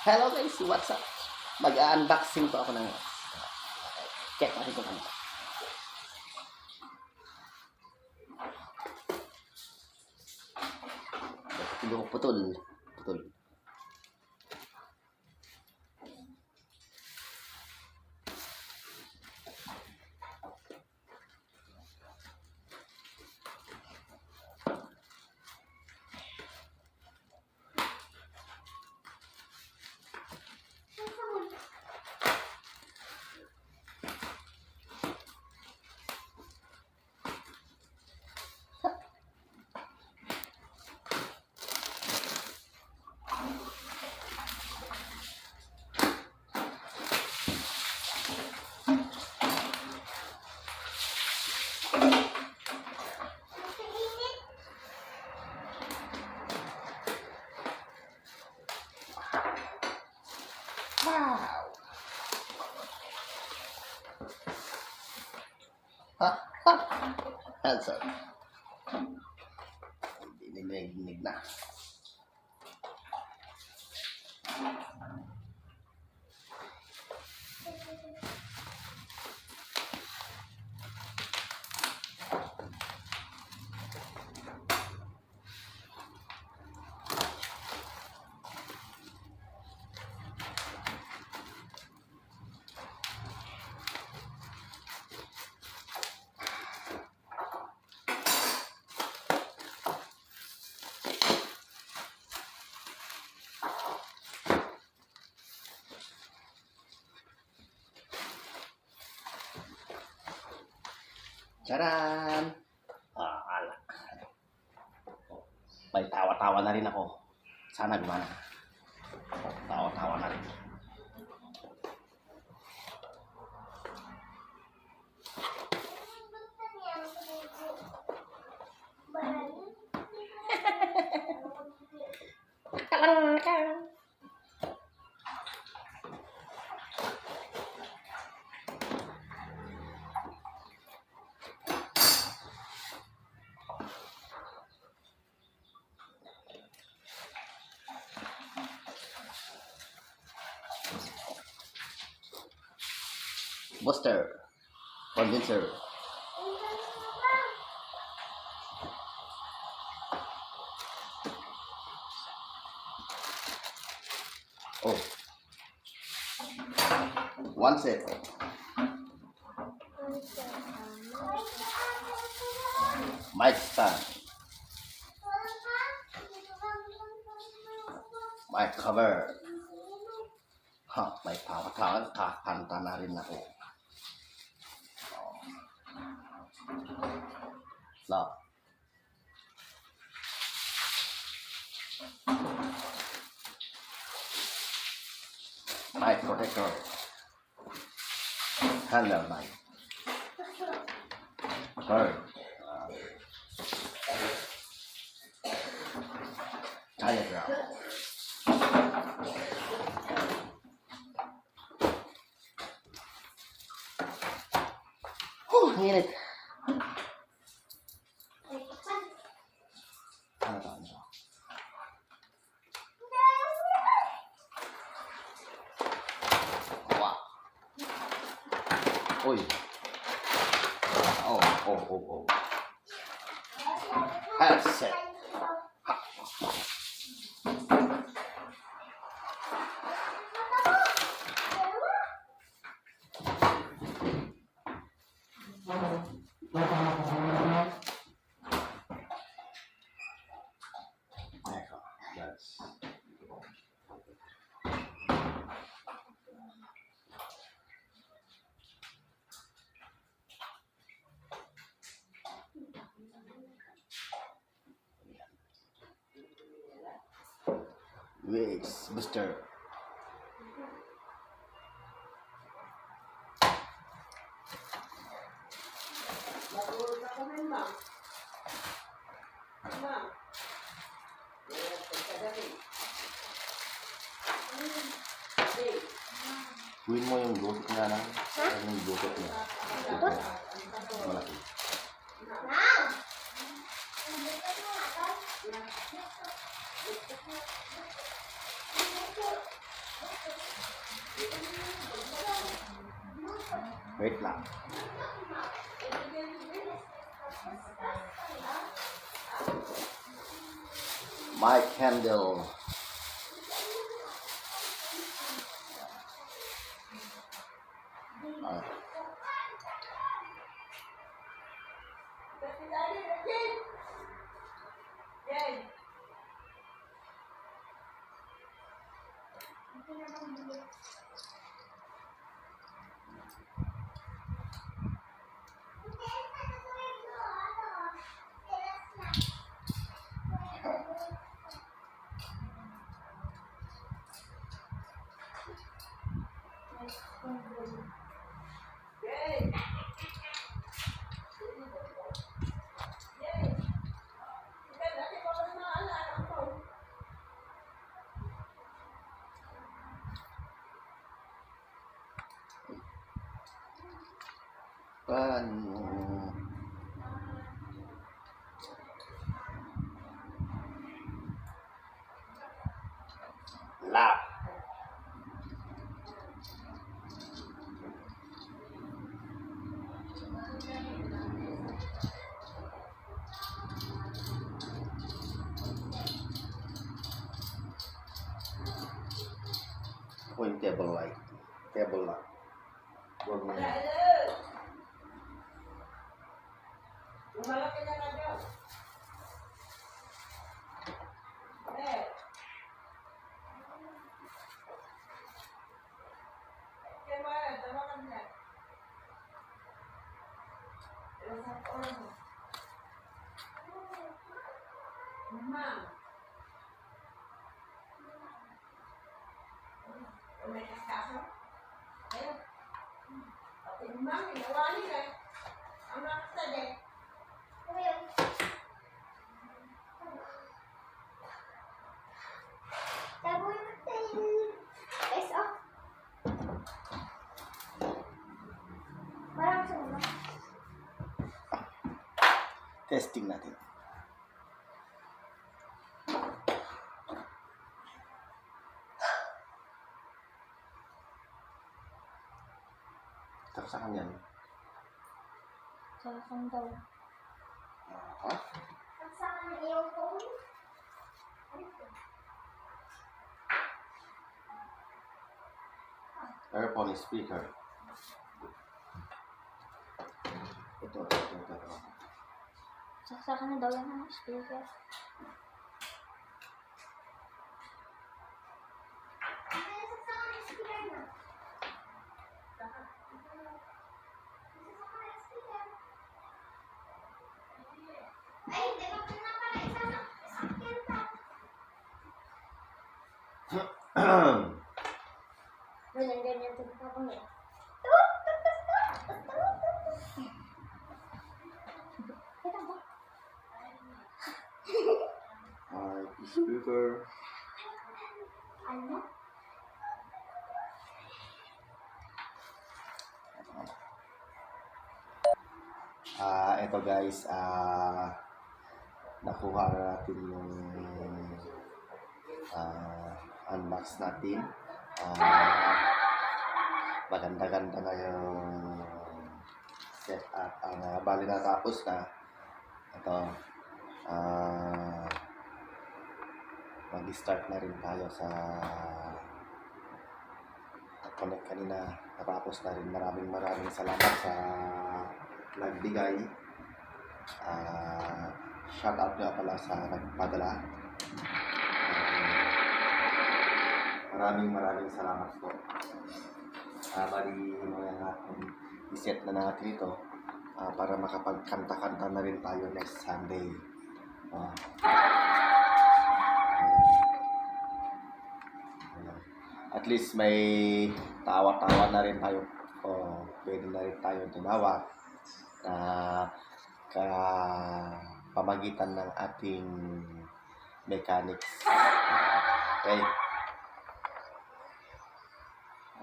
Hello guys, what's up? Mag-unboxing po ako ng check natin kung ano. Ito putol. Wow! That's it. Dinig na. Charan! Ala. May tawa-tawa na rin ako. Sana gumana. Tawa-tawa na rin. Booster, condencer. Oh, one set. Mic stand. Mic cover. May tawa-tawa, kakanta na rin ako. Lock. Mic protector. Handle mic. Bird. Diagram. Init. Wow. Uy. Oh. Headset. Yes, booster. Kunin mo yung gusot nga lang. Yung gusot niya. Malaki. Wait lang. My candle. Lap. Point table light. Table light. Huwag mo na. Malaki na na dyan. Testing natin. Saksakan yan. Saksakan daw. Ha? Saksakan na iyong phone? Earphone speaker. Ito. Saksakan na daw yan ang speaker. Ganyan ito pa ko niya. Speaker. Ano? Ito guys, nakuha na natin yung unbox natin. Maganda-ganda na yung setup. Bali na tapos na. Ito, mag-start na rin tayo sa connect kanina. Natapos na rin. Maraming salamat sa nagbigay. Shout out nga pala sa nagpadala. Maraming salamat po. Bali natin iset na natin ito para makapagkanta-kanta na rin tayo next Sunday. At least may tawa-tawa na rin tayo. Pwede na rin tayo tumawa pamagitan ng ating mechanics. Okay.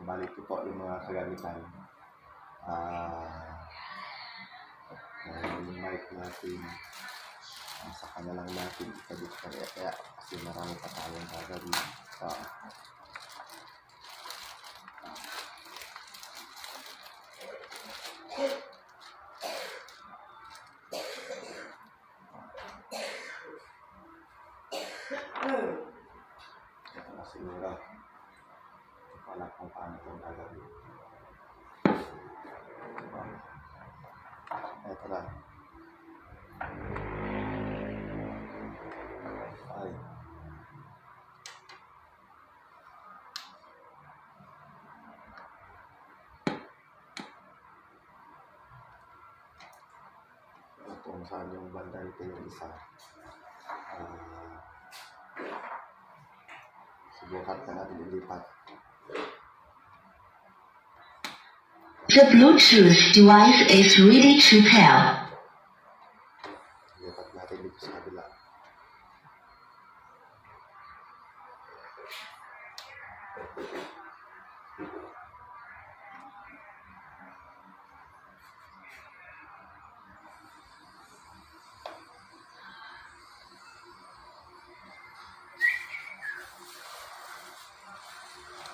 Balik ko po yung mga kagamitan. Yung mic natin, saka na lang natin ikabit kaya kasi marami pa tayong gagawin. siguro. Wala kung paano itong gagawin. Ito na. Ay. Kung saan yung banda nito yung isa. Subukan ka natin ilipat. The Bluetooth device is ready to pair. Ilipat natin dito sa kabila.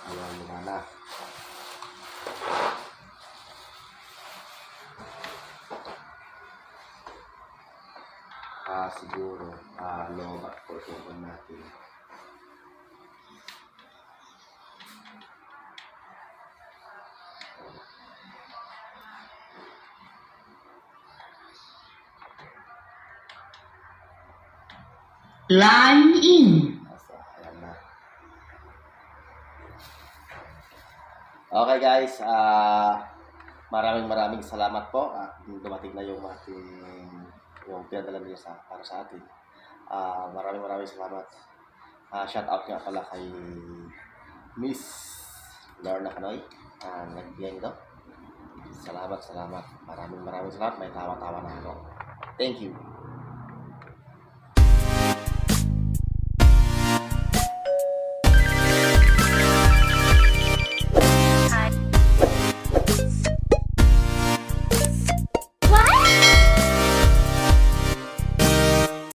Ayan, lumana. Siguro, lobat po ito natin. Line in. Ayan na. Okay guys, maraming salamat po. Dumating na yung pinadala niyo para sa atin. Maraming salamat. Shout out nga pala kay Miss Lorna Canoy. Nagbigay nito. Salamat. Maraming salamat. May tawa-tawa na ako. Thank you.